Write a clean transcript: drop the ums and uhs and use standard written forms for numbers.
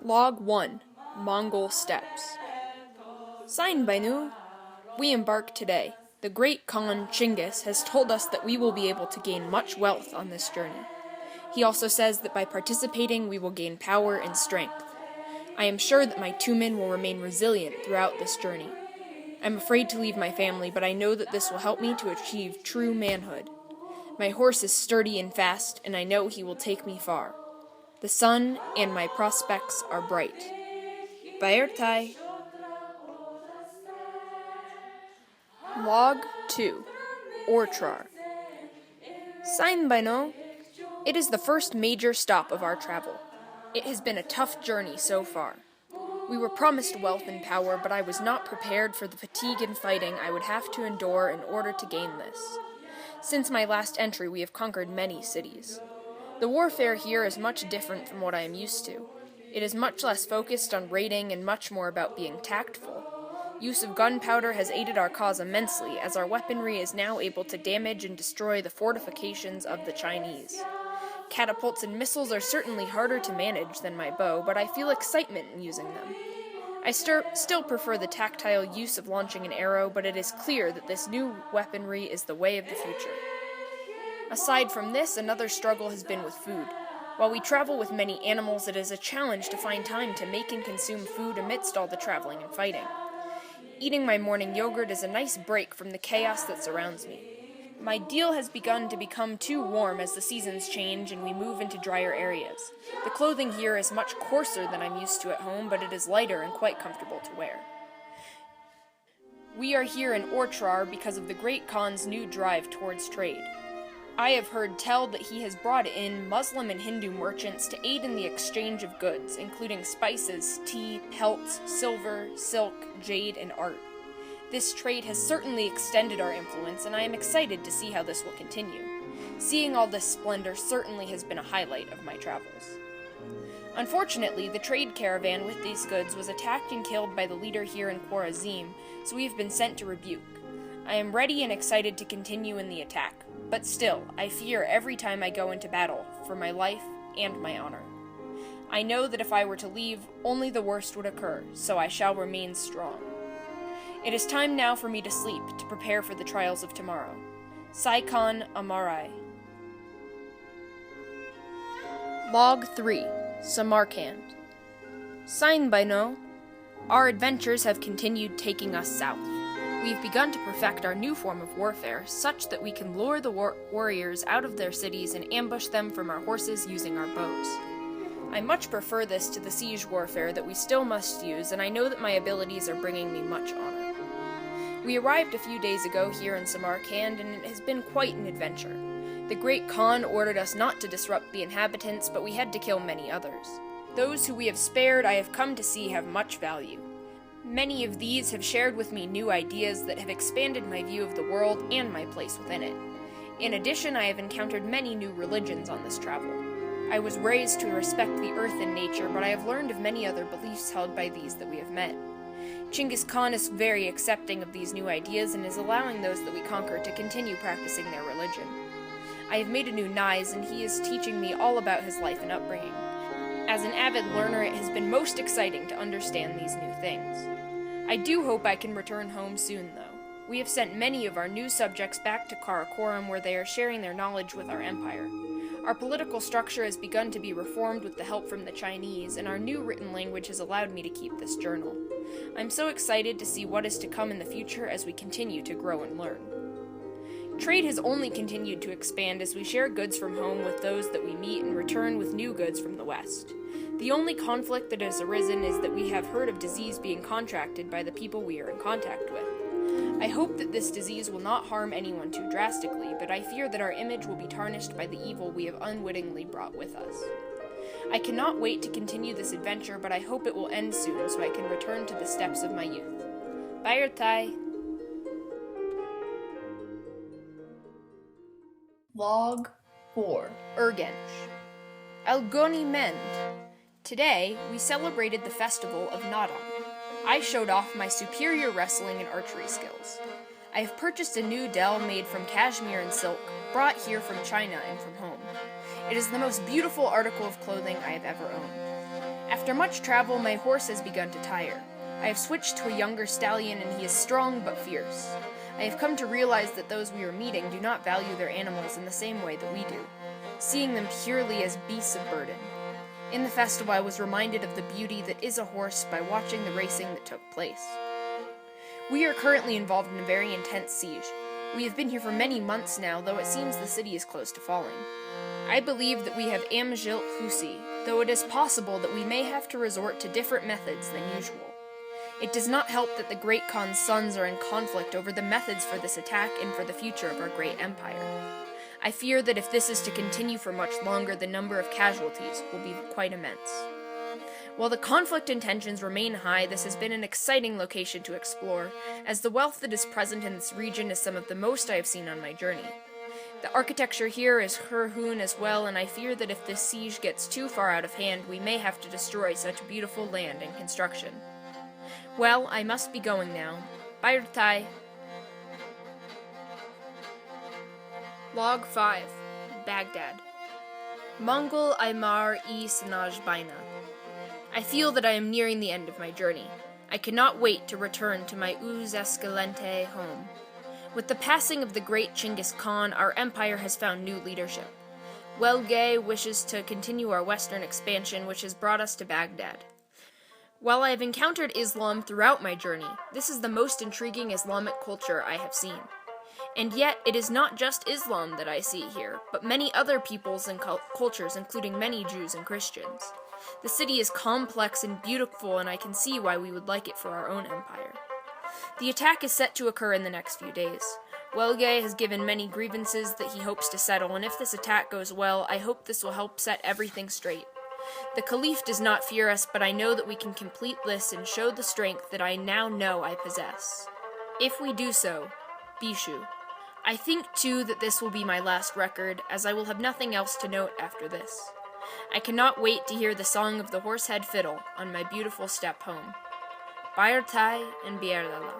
Log 1. Mongol Steppes. Signed by Nu. We embark today. The great Khan Chinggis has told us that we will be able to gain much wealth on this journey. He also says that by participating we will gain power and strength. I am sure that my 2 men will remain resilient throughout this journey. I'm afraid to leave my family, but I know that this will help me to achieve true manhood. My horse is sturdy and fast, and I know he will take me far. The sun and my prospects are bright. Bayertai. Log 2. Ortrar. Signed by No. It is the first major stop of our travel. It has been a tough journey so far. We were promised wealth and power, but I was not prepared for the fatigue and fighting I would have to endure in order to gain this. Since my last entry, we have conquered many cities. The warfare here is much different from what I am used to. It is much less focused on raiding and much more about being tactful. Use of gunpowder has aided our cause immensely, as our weaponry is now able to damage and destroy the fortifications of the Chinese. Catapults and missiles are certainly harder to manage than my bow, but I feel excitement in using them. I still prefer the tactile use of launching an arrow, but it is clear that this new weaponry is the way of the future. Aside from this, another struggle has been with food. While we travel with many animals, it is a challenge to find time to make and consume food amidst all the traveling and fighting. Eating my morning yogurt is a nice break from the chaos that surrounds me. My deal has begun to become too warm as the seasons change and we move into drier areas. The clothing here is much coarser than I'm used to at home, but it is lighter and quite comfortable to wear. We are here in Ortrar because of the Great Khan's new drive towards trade. I have heard tell that he has brought in Muslim and Hindu merchants to aid in the exchange of goods, including spices, tea, pelts, silver, silk, jade, and art. This trade has certainly extended our influence, and I am excited to see how this will continue. Seeing all this splendor certainly has been a highlight of my travels. Unfortunately, the trade caravan with these goods was attacked and killed by the leader here in Khwarazm, so we have been sent to rebuke. I am ready and excited to continue in the attack, but still, I fear every time I go into battle, for my life and my honor. I know that if I were to leave, only the worst would occur, so I shall remain strong. It is time now for me to sleep, to prepare for the trials of tomorrow. Saikan Amarai. Log 3. Samarkand. Signed by No. Our adventures have continued taking us south. We have begun to perfect our new form of warfare, such that we can lure the warriors out of their cities and ambush them from our horses using our bows. I much prefer this to the siege warfare that we still must use, and I know that my abilities are bringing me much honor. We arrived a few days ago here in Samarkand, and it has been quite an adventure. The Great Khan ordered us not to disrupt the inhabitants, but we had to kill many others. Those who we have spared I have come to see have much value. Many of these have shared with me new ideas that have expanded my view of the world and my place within it. In addition, I have encountered many new religions on this travel. I was raised to respect the earth and nature, but I have learned of many other beliefs held by these that we have met. Chinggis Khan is very accepting of these new ideas and is allowing those that we conquer to continue practicing their religion. I have made a new Nais, and he is teaching me all about his life and upbringing. As an avid learner, it has been most exciting to understand these new things. I do hope I can return home soon, though. We have sent many of our new subjects back to Karakoram, where they are sharing their knowledge with our empire. Our political structure has begun to be reformed with the help from the Chinese, and our new written language has allowed me to keep this journal. I'm so excited to see what is to come in the future as we continue to grow and learn. Trade has only continued to expand as we share goods from home with those that we meet and return with new goods from the West. The only conflict that has arisen is that we have heard of disease being contracted by the people we are in contact with. I hope that this disease will not harm anyone too drastically, but I fear that our image will be tarnished by the evil we have unwittingly brought with us. I cannot wait to continue this adventure, but I hope it will end soon so I can return to the steppes of my youth. Bayertai. Log 4. Urgench. Algoni Mend. Today, we celebrated the festival of Nadam. I showed off my superior wrestling and archery skills. I have purchased a new dell made from cashmere and silk, brought here from China and from home. It is the most beautiful article of clothing I have ever owned. After After much travel, my horse has begun to tire. I have switched to a younger stallion, and he is strong but fierce. I have come to realize that those we are meeting do not value their animals in the same way that we do, seeing them purely as beasts of burden. In the festival, I was reminded of the beauty that is a horse by watching the racing that took place. We are currently involved in a very intense siege. We have been here for many months now, though it seems the city is close to falling. I believe that we have Amjil Husi, though it is possible that we may have to resort to different methods than usual. It does not help that the Great Khan's sons are in conflict over the methods for this attack and for the future of our great empire. I fear that if this is to continue for much longer, the number of casualties will be quite immense. While the conflict and tensions remain high, this has been an exciting location to explore, as the wealth that is present in this region is some of the most I have seen on my journey. The architecture here is Hurhun as well, and I fear that if this siege gets too far out of hand, we may have to destroy such beautiful land and construction. Well, I must be going now. Bye. Log 5. Baghdad. Mongol Aymar-e Sanaj Baina. I feel that I am nearing the end of my journey. I cannot wait to return to my Escalante home. With the passing of the great Chinggis Khan, our empire has found new leadership. Welgay wishes to continue our western expansion, which has brought us to Baghdad. While I have encountered Islam throughout my journey, this is the most intriguing Islamic culture I have seen. And yet, it is not just Islam that I see here, but many other peoples and cultures, including many Jews and Christians. The city is complex and beautiful, and I can see why we would like it for our own empire. The attack is set to occur in the next few days. Welgay has given many grievances that he hopes to settle, and if this attack goes well, I hope this will help set everything straight. The Caliph does not fear us, but I know that we can complete this and show the strength that I now know I possess. If we do so, Bishu. I think, too, that this will be my last record, as I will have nothing else to note after this. I cannot wait to hear the song of the horsehead fiddle on my beautiful step home. Bayartai and Bierdala.